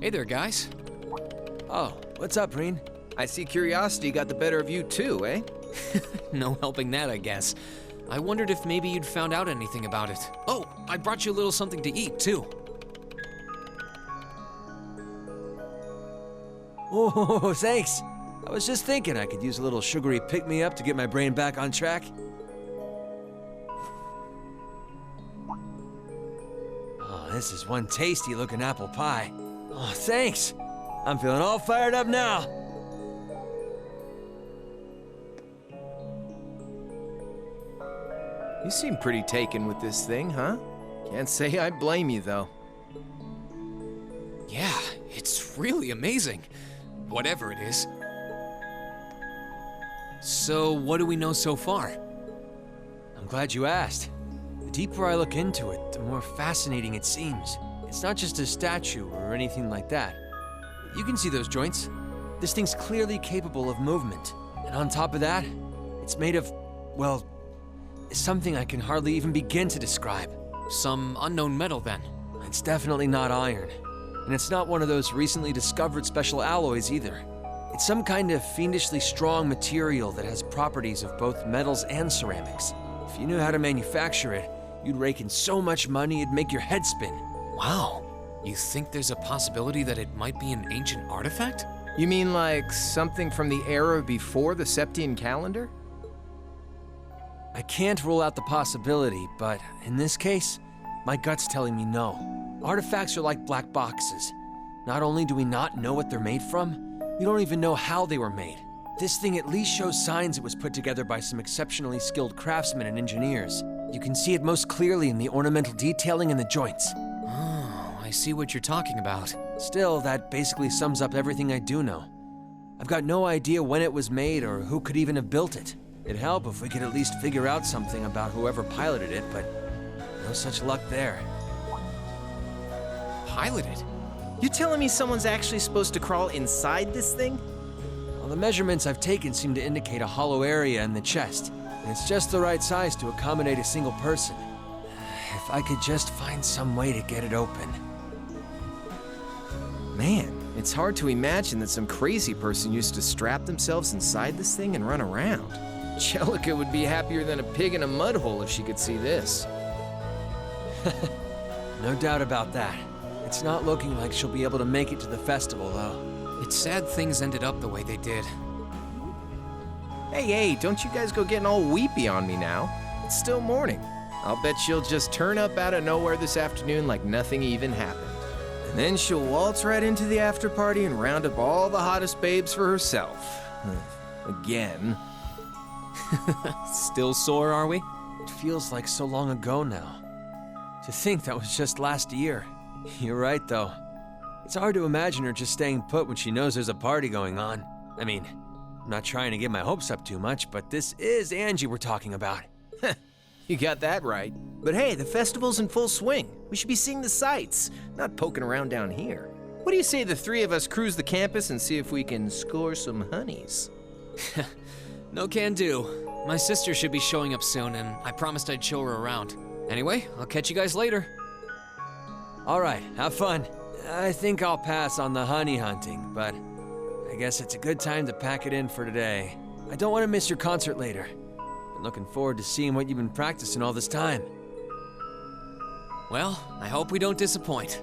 Hey there, guys. Oh, what's up, Reen? I see curiosity got the better of you too, eh? No helping that, I guess. I wondered if maybe you'd found out anything about it. Oh, I brought you a little something to eat, too. Oh, thanks. I was just thinking I could use a little sugary pick-me-up to get my brain back on track. Oh, this is one tasty-looking apple pie. Oh, thanks. I'm feeling all fired up now. You seem pretty taken with this thing, huh? Can't say I blame you, though. Yeah, it's really amazing. Whatever it is. So, what do we know so far? I'm glad you asked. The deeper I look into it, the more fascinating it seems. It's not just a statue or anything like that. You can see those joints. This thing's clearly capable of movement. And on top of that, it's made of, well, something I can hardly even begin to describe. Some unknown metal, then. It's definitely not iron. And it's not one of those recently discovered special alloys either. It's some kind of fiendishly strong material that has properties of both metals and ceramics. If you knew how to manufacture it, you'd rake in so much money it'd make your head spin. Wow. You think there's a possibility that it might be an ancient artifact? You mean like something from the era before the Septian calendar? I can't rule out the possibility, but in this case, my gut's telling me no. Artifacts are like black boxes. Not only do we not know what they're made from, we don't even know how they were made. This thing at least shows signs it was put together by some exceptionally skilled craftsmen and engineers. You can see it most clearly in the ornamental detailing in the joints. Oh, I see what you're talking about. Still, that basically sums up everything I do know. I've got no idea when it was made or who could even have built it. It'd help if we could at least figure out something about whoever piloted it, but no such luck there. Piloted? You telling me someone's actually supposed to crawl inside this thing? Well, the measurements I've taken seem to indicate a hollow area in the chest, and it's just the right size to accommodate a single person. If I could just find some way to get it open. Man, it's hard to imagine that some crazy person used to strap themselves inside this thing and run around. Jellica would be happier than a pig in a mud hole if she could see this. No doubt about that. It's not looking like she'll be able to make it to the festival, though. It's sad things ended up the way they did. Hey, don't you guys go getting all weepy on me now. It's still morning. I'll bet she'll just turn up out of nowhere this afternoon like nothing even happened. And then she'll waltz right into the after party and round up all the hottest babes for herself. Again. Still sore, are we? It feels like so long ago now. To think that was just last year. You're right, though. It's hard to imagine her just staying put when she knows there's a party going on. I mean, I'm not trying to get my hopes up too much, but this is Angie we're talking about. You got that right. But hey, the festival's in full swing. We should be seeing the sights, not poking around down here. What do you say the three of us cruise the campus and see if we can score some honeys? No can do. My sister should be showing up soon, and I promised I'd show her around. Anyway, I'll catch you guys later. All right, have fun. I think I'll pass on the honey hunting, but I guess it's a good time to pack it in for today. I don't want to miss your concert later. Been looking forward to seeing what you've been practicing all this time. Well, I hope we don't disappoint.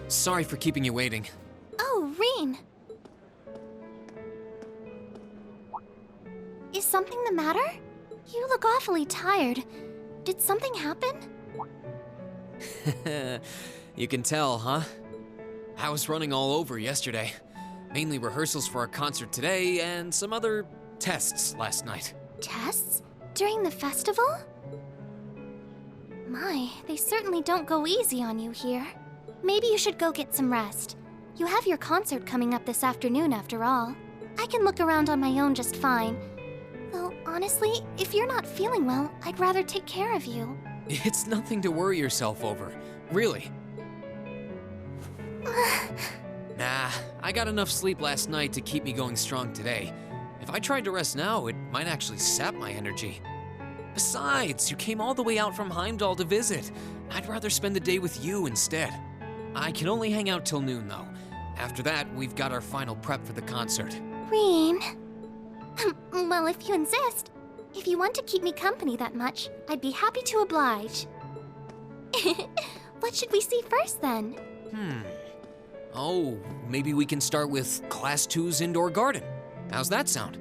Sorry for keeping you waiting. Oh, Reen. Is something the matter? You look awfully tired. Did something happen? You can tell, huh? I was running all over yesterday. Mainly rehearsals for our concert today and some other tests last night. Tests? During the festival? My, they certainly don't go easy on you here. Maybe you should go get some rest. You have your concert coming up this afternoon after all. I can look around on my own just fine. Though, honestly, if you're not feeling well, I'd rather take care of you. It's nothing to worry yourself over, really. Nah, I got enough sleep last night to keep me going strong today. If I tried to rest now, it might actually sap my energy. Besides, you came all the way out from Heimdall to visit. I'd rather spend the day with you instead. I can only hang out till noon, though. After that, we've got our final prep for the concert. Reen. Well, if you insist. If you want to keep me company that much, I'd be happy to oblige. What should we see first, then? Oh, maybe we can start with Class 2's indoor garden. How's that sound?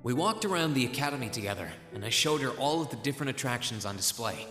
We walked around the academy together, and I showed her all of the different attractions on display.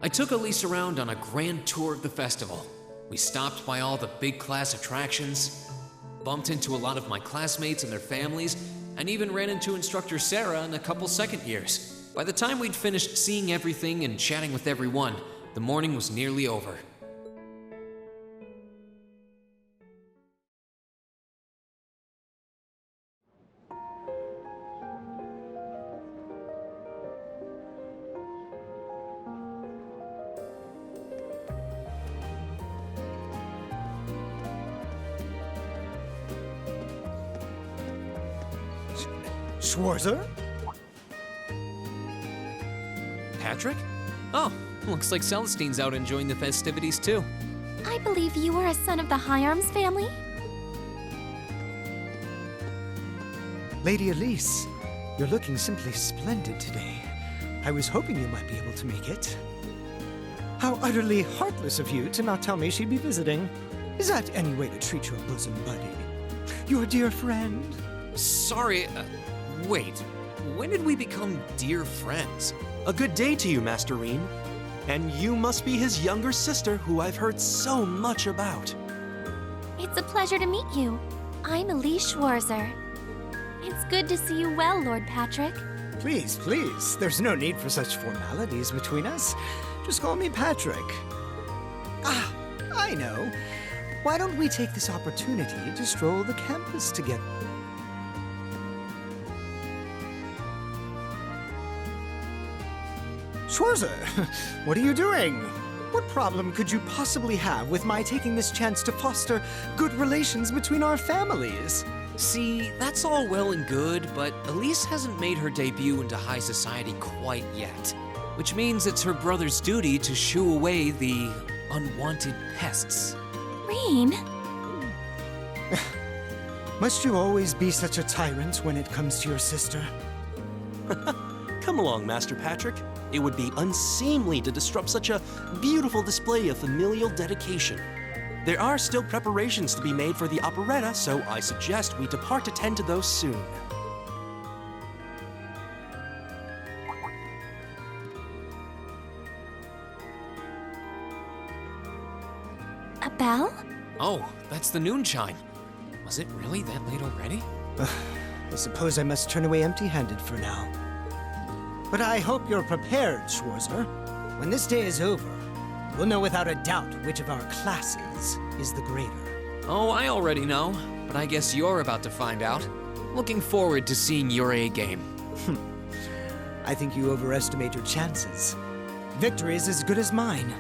I took Elise around on a grand tour of the festival. We stopped by all the big class attractions, bumped into a lot of my classmates and their families, and even ran into instructor Sarah and a couple second years. By the time we'd finished seeing everything and chatting with everyone, the morning was nearly over. Schwarzer? Patrick? Oh, looks like Celestine's out enjoying the festivities too. I believe you are a son of the High Arms family? Lady Elise, you're looking simply splendid today. I was hoping you might be able to make it. How utterly heartless of you to not tell me she'd be visiting. Is that any way to treat your bosom buddy? Your dear friend? Sorry, wait. When did we become dear friends? A good day to you, Master Reen. And you must be his younger sister who I've heard so much about. It's a pleasure to meet you. I'm Elise Schwarzer. It's good to see you well, Lord Patrick. Please, please. There's no need for such formalities between us. Just call me Patrick. Ah, I know. Why don't we take this opportunity to stroll the campus together? Schwarzer, what are you doing? What problem could you possibly have with my taking this chance to foster good relations between our families? See, that's all well and good, but Elise hasn't made her debut into high society quite yet. Which means it's her brother's duty to shoo away the unwanted pests. Reen? Must you always be such a tyrant when it comes to your sister? Come along, Master Patrick. It would be unseemly to disrupt such a beautiful display of familial dedication. There are still preparations to be made for the operetta, so I suggest we depart to tend to those soon. A bell? Oh, that's the noon chime. Was it really that late already? I suppose I must turn away empty-handed for now. But I hope you're prepared, Schwarzer. When this day is over, we'll know without a doubt which of our classes is the greater. Oh, I already know, but I guess you're about to find out. Looking forward to seeing your A game. I think you overestimate your chances. Victory is as good as mine.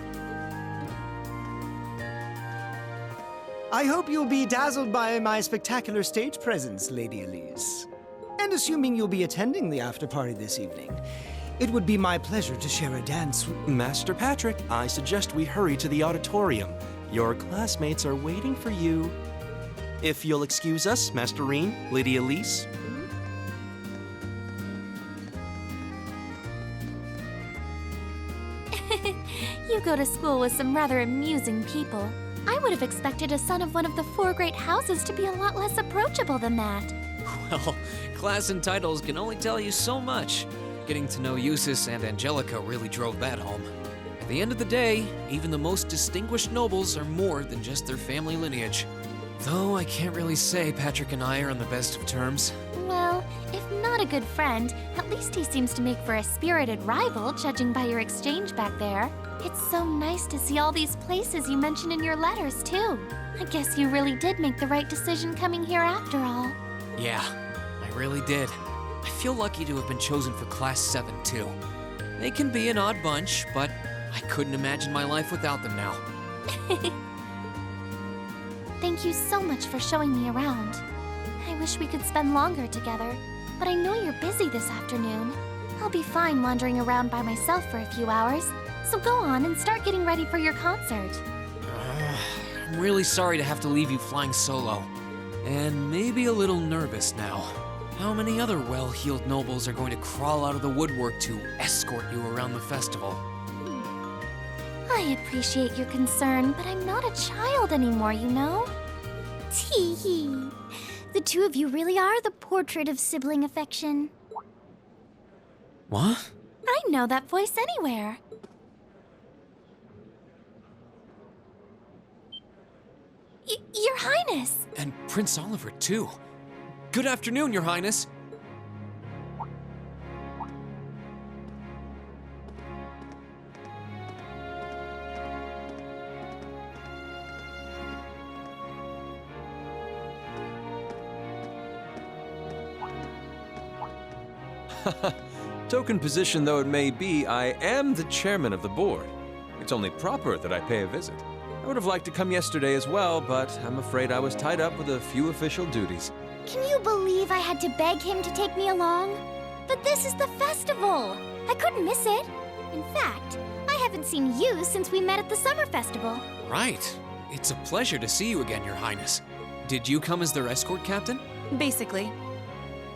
I hope you'll be dazzled by my spectacular stage presence, Lady Elise. And assuming you'll be attending the after-party this evening, it would be my pleasure to share a dance with... Master Patrick, I suggest we hurry to the auditorium. Your classmates are waiting for you. If you'll excuse us, Master Reen, Lady Elise. You go to school with some rather amusing people. I would have expected a son of one of the 4 great houses to be a lot less approachable than that. Well, class and titles can only tell you so much. Getting to know Eustace and Angelica really drove that home. At the end of the day, even the most distinguished nobles are more than just their family lineage. Though I can't really say Patrick and I are on the best of terms. Well, if not a good friend, at least he seems to make for a spirited rival, judging by your exchange back there. It's so nice to see all these places you mentioned in your letters, too. I guess you really did make the right decision coming here after all. Yeah, I really did. I feel lucky to have been chosen for Class 7, too. They can be an odd bunch, but I couldn't imagine my life without them now. Thank you so much for showing me around. I wish we could spend longer together, but I know you're busy this afternoon. I'll be fine wandering around by myself for a few hours, so go on and start getting ready for your concert. I'm really sorry to have to leave you flying solo. And maybe a little nervous now. How many other well-heeled nobles are going to crawl out of the woodwork to escort you around the festival? I appreciate your concern, but I'm not a child anymore, you know? Tee-hee. The two of you really are the portrait of sibling affection. What? I know that voice anywhere. Your Highness! And Prince Oliver, too. Good afternoon, Your Highness. Token position though it may be, I am the chairman of the board. It's only proper that I pay a visit. I would have liked to come yesterday as well, but I'm afraid I was tied up with a few official duties. Can you believe I had to beg him to take me along? But this is the festival! I couldn't miss it. In fact, I haven't seen you since we met at the summer festival. Right. It's a pleasure to see you again, Your Highness. Did you come as their escort captain? Basically.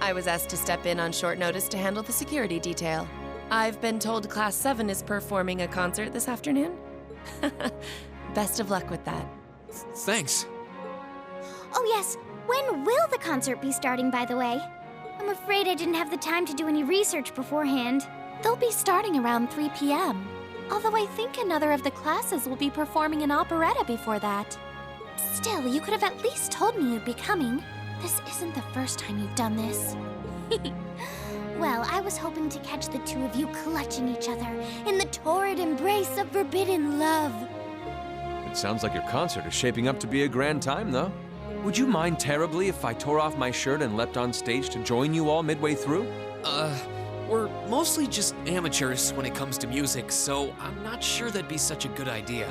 I was asked to step in on short notice to handle the security detail. I've been told Class 7 is performing a concert this afternoon. Best of luck with that. Thanks. Oh yes, when will the concert be starting, by the way? I'm afraid I didn't have the time to do any research beforehand. They'll be starting around 3 p.m. Although I think another of the classes will be performing an operetta before that. Still, you could have at least told me you'd be coming. This isn't the first time you've done this. Well, I was hoping to catch the two of you clutching each other in the torrid embrace of forbidden love. It sounds like your concert is shaping up to be a grand time, though. Would you mind terribly if I tore off my shirt and leapt on stage to join you all midway through? We're mostly just amateurs when it comes to music, so I'm not sure that'd be such a good idea.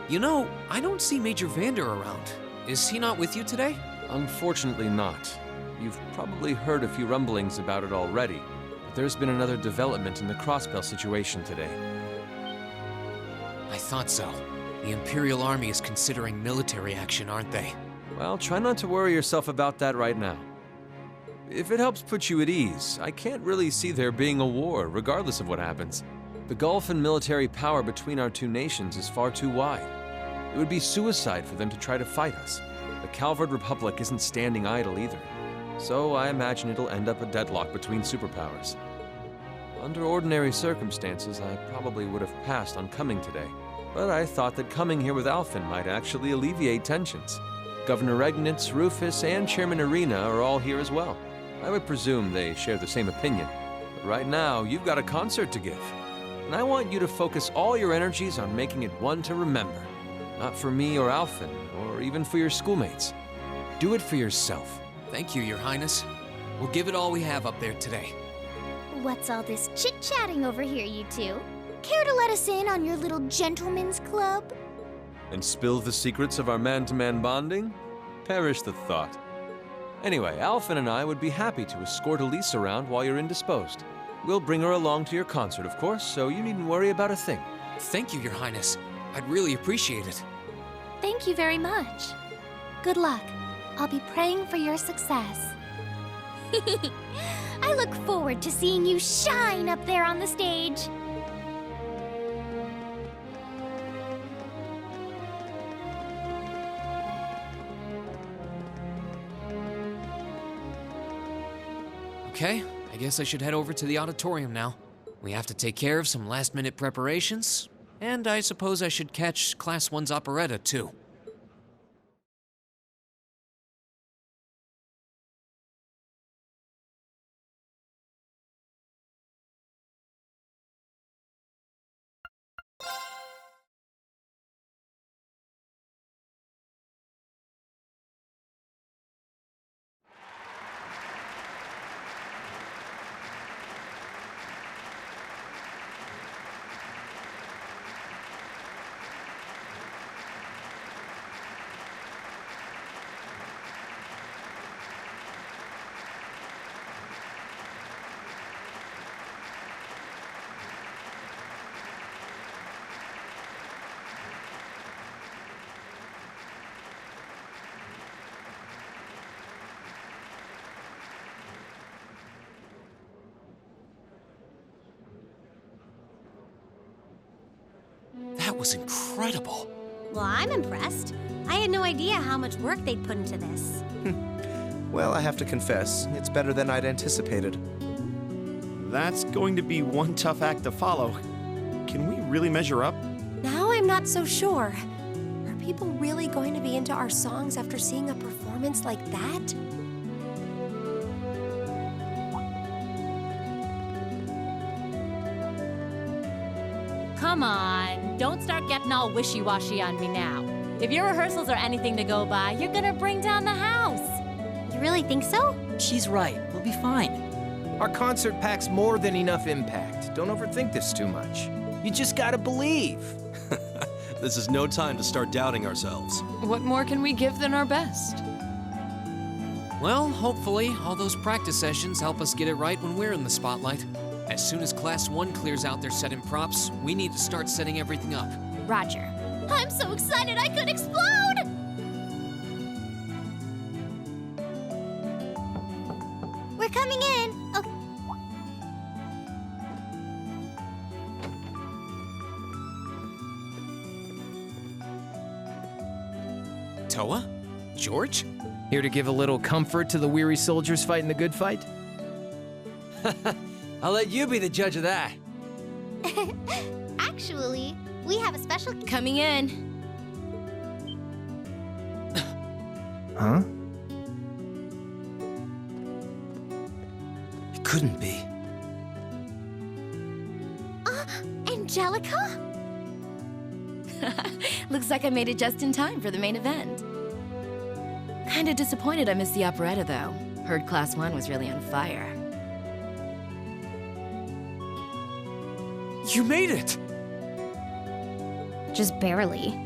You know, I don't see Major Vander around. Is he not with you today? Unfortunately not. You've probably heard a few rumblings about it already, but there's been another development in the Crossbell situation today. I thought so. The Imperial Army is considering military action, aren't they? Well, try not to worry yourself about that right now. If it helps put you at ease, I can't really see there being a war, regardless of what happens. The gulf in military power between our two nations is far too wide. It would be suicide for them to try to fight us. The Calvard Republic isn't standing idle either. So I imagine it'll end up a deadlock between superpowers. Under ordinary circumstances, I probably would have passed on coming today. But I thought that coming here with Alphen might actually alleviate tensions. Governor Regnitz, Rufus, and Chairman Arena are all here as well. I would presume they share the same opinion. But right now, you've got a concert to give. And I want you to focus all your energies on making it one to remember. Not for me or Alphen, or even for your schoolmates. Do it for yourself. Thank you, Your Highness. We'll give it all we have up there today. What's all this chit-chatting over here, you two? Care to let us in on your little gentleman's club? And spill the secrets of our man-to-man bonding? Perish the thought. Anyway, Alphen and I would be happy to escort Elise around while you're indisposed. We'll bring her along to your concert, of course, so you needn't worry about a thing. Thank you, Your Highness. I'd really appreciate it. Thank you very much. Good luck. I'll be praying for your success. I look forward to seeing you shine up there on the stage. Okay, I guess I should head over to the auditorium now. We have to take care of some last-minute preparations, and I suppose I should catch Class 1's operetta, too. That was incredible. Well, I'm impressed. I had no idea how much work they'd put into this. Well, I have to confess, it's better than I'd anticipated. That's going to be one tough act to follow. Can we really measure up? Now I'm not so sure. Are people really going to be into our songs after seeing a performance like that? Come on, don't start getting all wishy-washy on me now. If your rehearsals are anything to go by, you're gonna bring down the house. You really think so? She's right. We'll be fine. Our concert packs more than enough impact. Don't overthink this too much. You just gotta believe. This is no time to start doubting ourselves. What more can we give than our best? Well, hopefully, all those practice sessions help us get it right when we're in the spotlight. As soon as Class 1 clears out their set and props, we need to start setting everything up. Roger. I'm so excited I could explode! We're coming in. Oh. Toa? George? Here to give a little comfort to the weary soldiers fighting the good fight? I'll let you be the judge of that. Actually, we have a special... Coming in. Huh? It couldn't be. Angelica? Looks like I made it just in time for the main event. Kinda disappointed I missed the operetta, though. Heard Class 1 was really on fire. You made it! Just barely.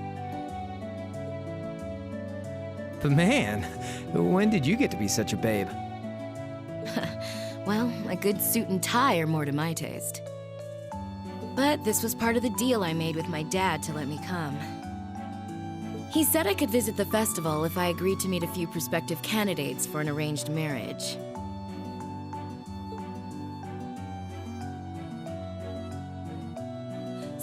But man, when did you get to be such a babe? Well, a good suit and tie are more to my taste. But this was part of the deal I made with my dad to let me come. He said I could visit the festival if I agreed to meet a few prospective candidates for an arranged marriage.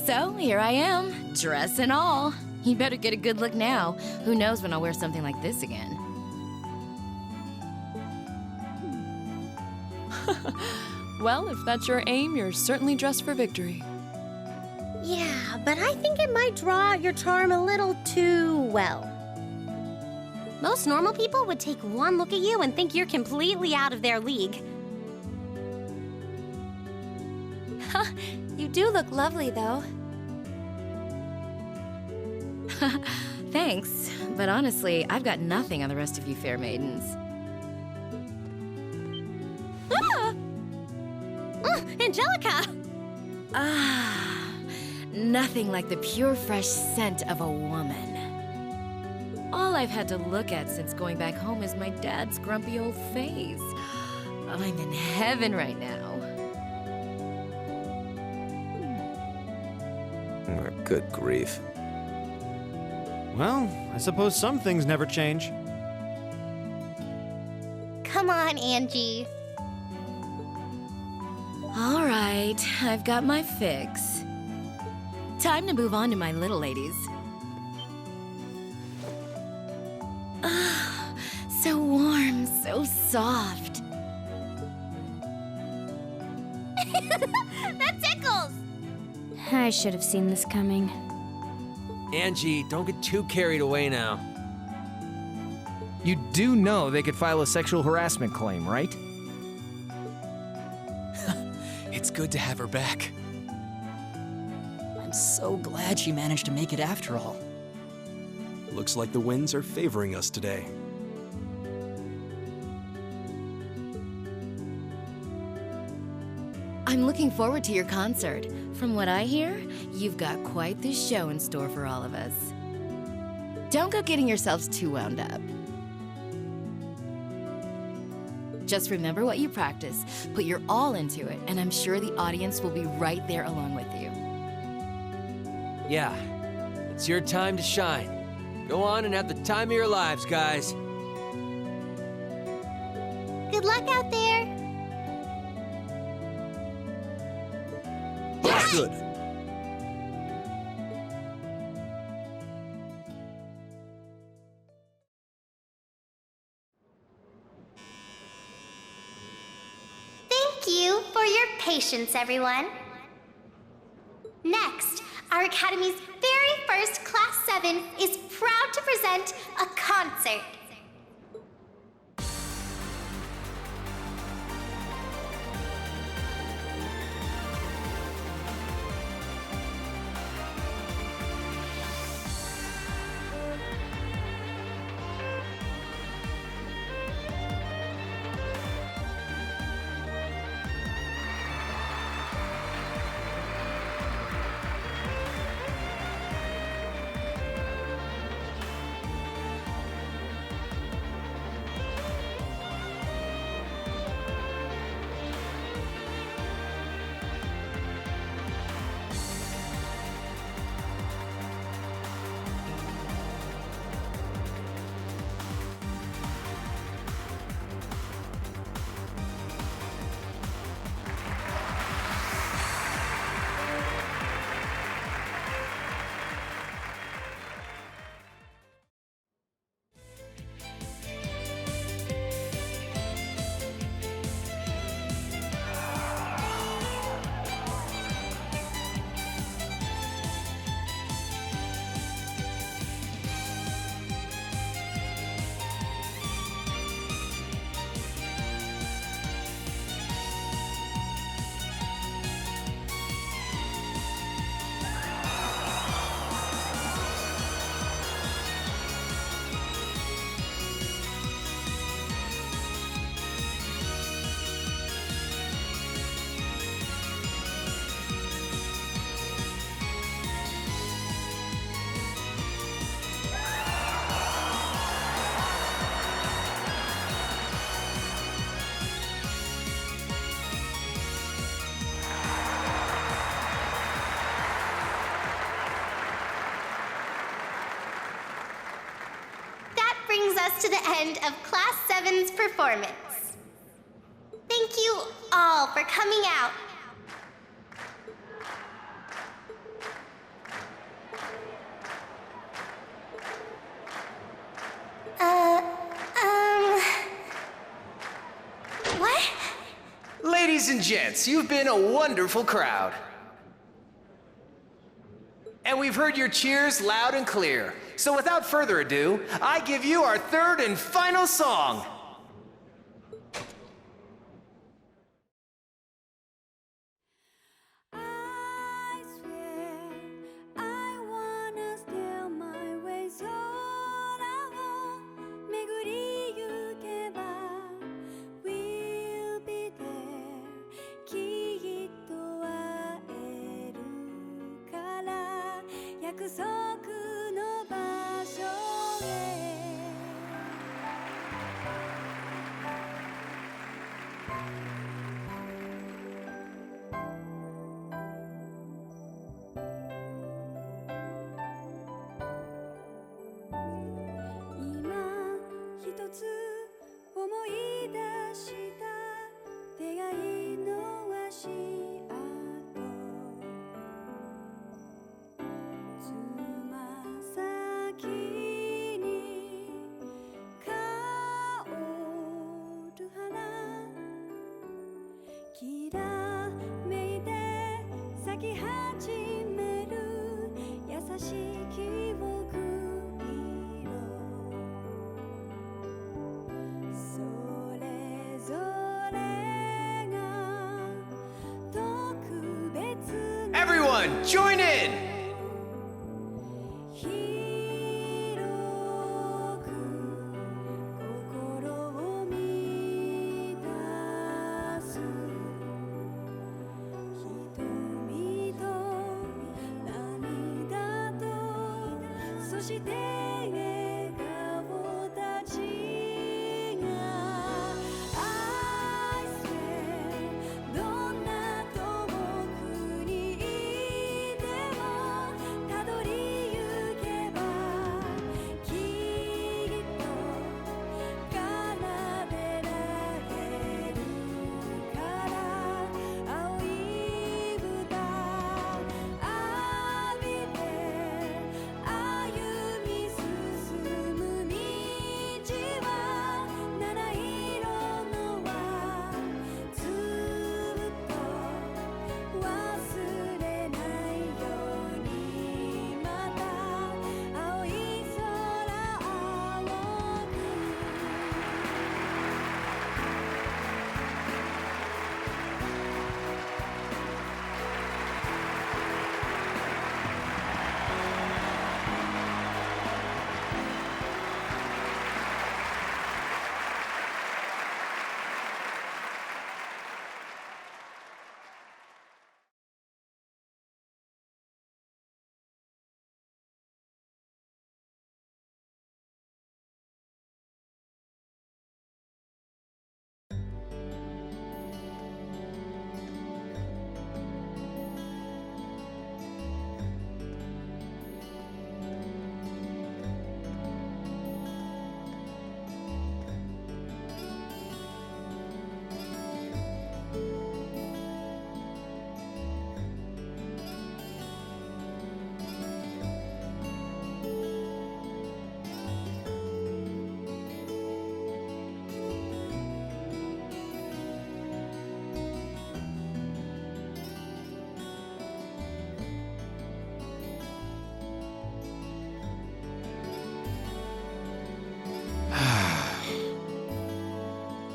So, here I am, dress and all. You better get a good look now. Who knows when I'll wear something like this again. Well, if that's your aim, you're certainly dressed for victory. Yeah, but I think it might draw out your charm a little too well. Most normal people would take one look at you and think you're completely out of their league. You do look lovely, though. Thanks, but honestly, I've got nothing on the rest of you fair maidens. Ah! Angelica! Ah, nothing like the pure fresh scent of a woman. All I've had to look at since going back home is my dad's grumpy old face. I'm in heaven right now. Good grief. Well, I suppose some things never change. Come on, Angie. All right, I've got my fix. Time to move on to my little ladies. Ah, so warm, so soft. That tickles! I should have seen this coming. Angie, don't get too carried away now. You do know they could file a sexual harassment claim, right? It's good to have her back. I'm so glad she managed to make it after all. Looks like the winds are favoring us today. I'm looking forward to your concert. From what I hear, you've got quite the show in store for all of us. Don't go getting yourselves too wound up. Just remember what you practice, put your all into it, and I'm sure the audience will be right there along with you. Yeah, it's your time to shine. Go on and have the time of your lives, guys. Good luck out there. Good. Thank you for your patience, everyone. Next, our Academy's very first Class 7 is proud to present a concert. Brings us to the end of Class 7's performance. Thank you all for coming out. Ladies and gents, you've been a wonderful crowd. And we've heard your cheers loud and clear. So without further ado, I give you our third and final song. Everyone, join in!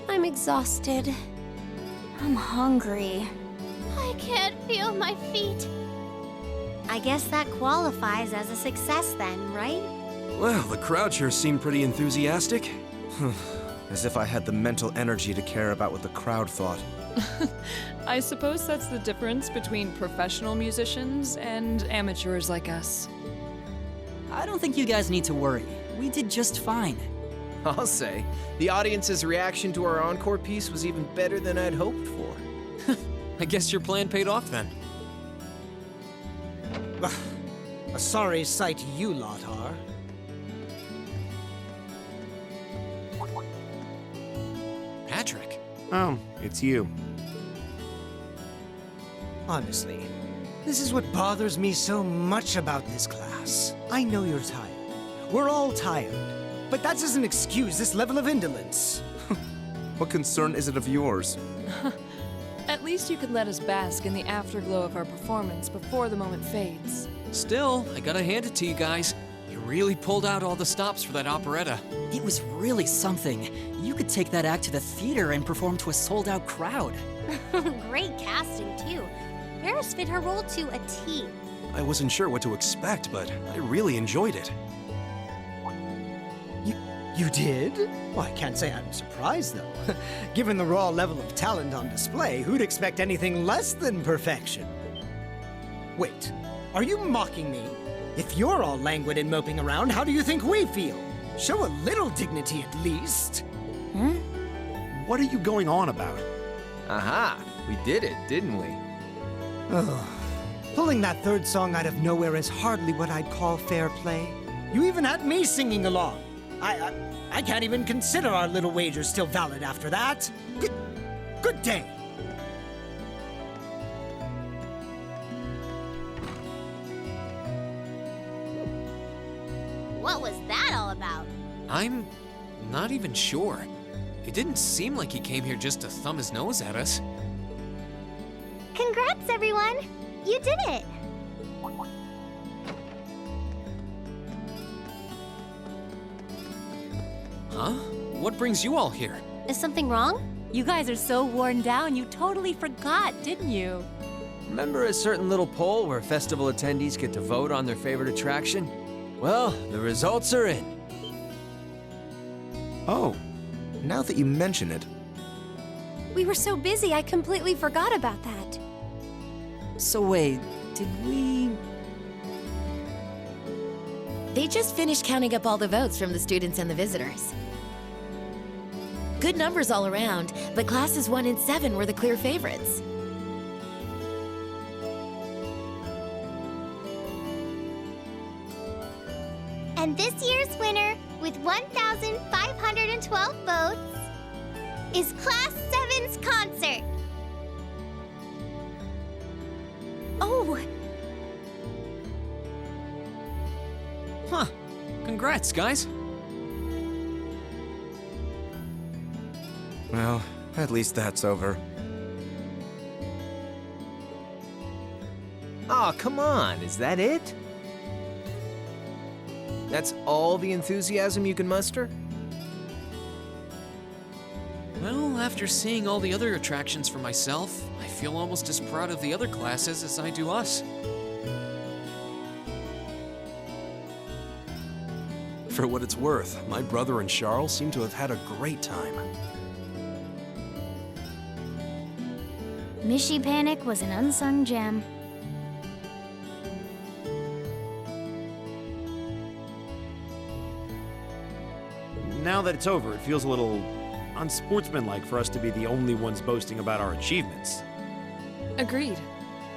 I'm exhausted. I'm hungry. I can't feel my feet. I guess that qualifies as a success then, right? Well, the crowd sure seemed pretty enthusiastic. As if I had the mental energy to care about what the crowd thought. I suppose that's the difference between professional musicians and amateurs like us. I don't think you guys need to worry. We did just fine. I'll say, the audience's reaction to our encore piece was even better than I'd hoped for. I guess your plan paid off then. A sorry sight you lot are. Patrick. Oh, it's you. Honestly, this is what bothers me so much about this class. I know you're tired. We're all tired. But that doesn't excuse this level of indolence. What concern is it of yours? At least you could let us bask in the afterglow of our performance before the moment fades. Still, I gotta hand it to you guys. You really pulled out all the stops for that operetta. It was really something. You could take that act to the theater and perform to a sold-out crowd. Great casting, too. Paris fit her role to a T. I wasn't sure what to expect, but I really enjoyed it. You did? Well, I can't say I'm surprised, though. Given the raw level of talent on display, who'd expect anything less than perfection? Wait, are you mocking me? If you're all languid and moping around, how do you think we feel? Show a little dignity at least. What are you going on about? Aha! We did it, didn't we? Oh, pulling that third song out of nowhere is hardly what I'd call fair play. You even had me singing along. I can't even consider our little wager still valid after that. Good day. What was that all about? I'm not even sure. It didn't seem like he came here just to thumb his nose at us. Congrats, everyone! You did it! Huh? What brings you all here? Is something wrong? You guys are so worn down, you totally forgot, didn't you? Remember a certain little poll where festival attendees get to vote on their favorite attraction? Well, the results are in. Oh, now that you mention it. We were so busy, I completely forgot about that. So wait, did we... They just finished counting up all the votes from the students and the visitors. Good numbers all around, but classes 1 and 7 were the clear favorites. And this year's winner, with 1,512 votes, is Class 7's concert. Oh! Huh. Congrats, guys. Well, at least that's over. Aw, come on, is that it? That's all the enthusiasm you can muster? Well, after seeing all the other attractions for myself, I feel almost as proud of the other classes as I do us. For what it's worth, my brother and Charles seem to have had a great time. Mishy Panic was an unsung gem. Now that it's over, it feels a little unsportsmanlike for us to be the only ones boasting about our achievements. Agreed.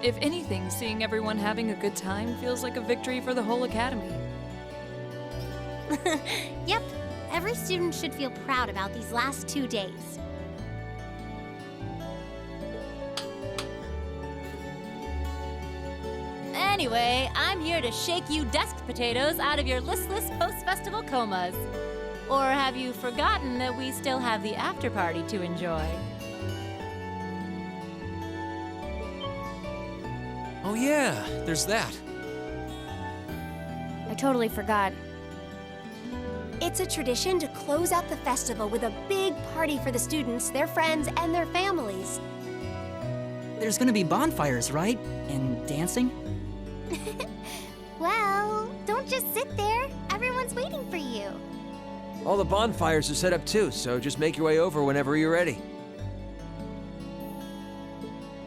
If anything, seeing everyone having a good time feels like a victory for the whole academy. Yep, every student should feel proud about these last 2 days. Anyway, I'm here to shake you desk potatoes out of your listless post-festival comas. Or have you forgotten that we still have the after party to enjoy? Oh yeah, there's that. I totally forgot. It's a tradition to close out the festival with a big party for the students, their friends, and their families. There's gonna be bonfires, right? And dancing? Well, don't just sit there. Everyone's waiting for you. All the bonfires are set up too, so just make your way over whenever you're ready.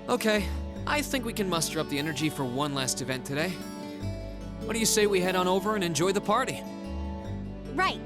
Okay, I think we can muster up the energy for one last event today. What do you say we head on over and enjoy the party? Right.